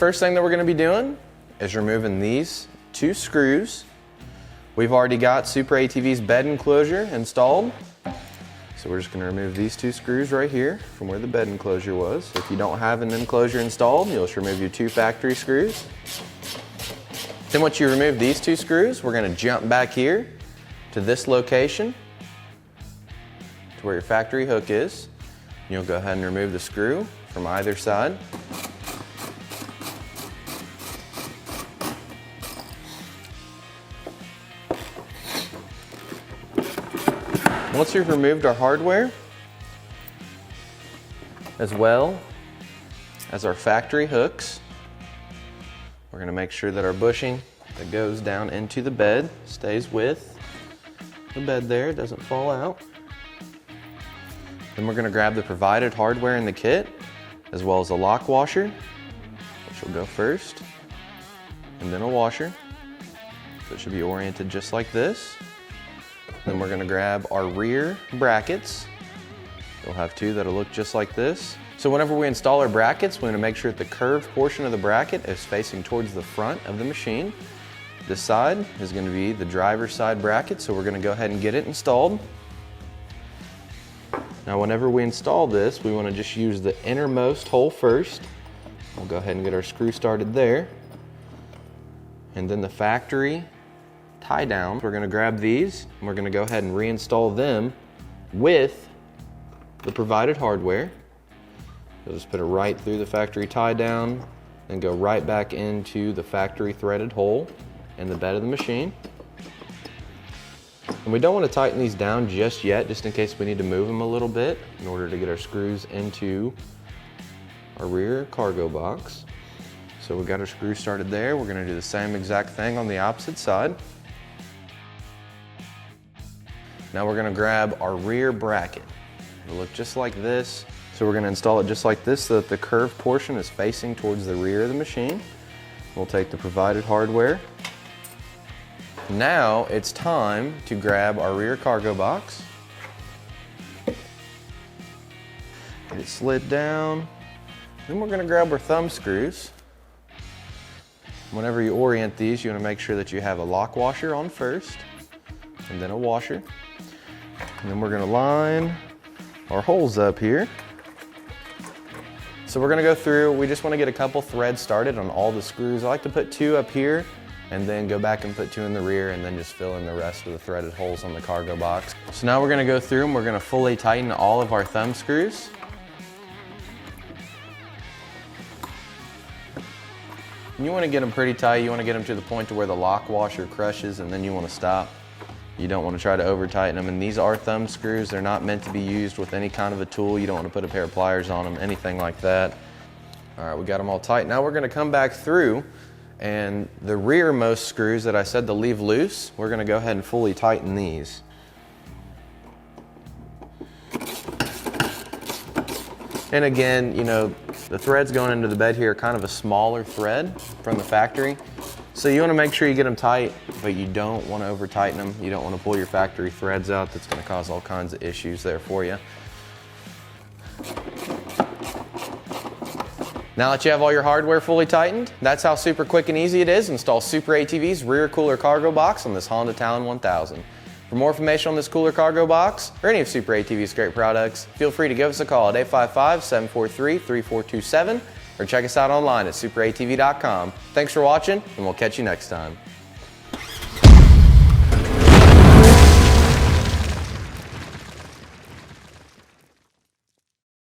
first thing that we're going to be doing is removing these 2 screws. We've already got SuperATV's bed enclosure installed. So we're just going to remove these 2 screws right here from where the bed enclosure was. So if you don't have an enclosure installed, you'll just remove your 2 factory screws. Then once you remove these 2 screws, we're going to jump back here to this location to where your factory hook is. You'll go ahead and remove the screw from either side. Once you've removed our hardware, as well as our factory hooks, we're going to make sure that our bushing that goes down into the bed stays with the bed there, it doesn't fall out. Then we're going to grab the provided hardware in the kit, as well as a lock washer, which will go first, and then a washer. So it should be oriented just like this. Then we're going to grab our rear brackets. We'll have 2 that'll look just like this. So whenever we install our brackets, we're going to make sure that the curved portion of the bracket is facing towards the front of the machine. This side is going to be the driver's side bracket, so we're going to go ahead and get it installed. Now whenever we install this, we want to just use the innermost hole first. We'll go ahead and get our screw started there. And then the factory tie down. We're going to grab these and we're going to go ahead and reinstall them with the provided hardware. You'll just put it right through the factory tie down and go right back into the factory threaded hole in the bed of the machine. And we don't want to tighten these down just yet, just in case we need to move them a little bit in order to get our screws into our rear cargo box. So we got our screws started there. We're going to do the same exact thing on the opposite side. Now we're going to grab our rear bracket. It'll look just like this. So we're going to install it just like this so that the curved portion is facing towards the rear of the machine. We'll take the provided hardware. Now it's time to grab our rear cargo box. Get it slid down. Then we're going to grab our thumb screws. Whenever you orient these, you want to make sure that you have a lock washer on first, and then a washer. And then we're going to line our holes up here. So we're going to go through, we just want to get a couple threads started on all the screws. I like to put 2 up here and then go back and put 2 in the rear and then just fill in the rest of the threaded holes on the cargo box. So now we're going to go through and we're going to fully tighten all of our thumb screws. And you want to get them pretty tight. You want to get them to the point to where the lock washer crushes and then you want to stop. You don't want to try to over tighten them. And these are thumb screws. They're not meant to be used with any kind of a tool. You don't want to put a pair of pliers on them, anything like that. All right, we got them all tight. Now we're going to come back through and the rearmost screws that I said to leave loose, we're going to go ahead and fully tighten these. And again, you know, the threads going into the bed here are kind of a smaller thread from the factory. So you want to make sure you get them tight, but you don't want to over tighten them. You don't want to pull your factory threads out. That's going to cause all kinds of issues there for you. Now that you have all your hardware fully tightened, that's how super quick and easy it is to install SuperATV's rear cooler cargo box on this Honda Talon 1000. For more information on this cooler cargo box or any of SuperATV's great products, feel free to give us a call at 855-743-3427 or check us out online at superatv.com. Thanks for watching, and we'll catch you next time.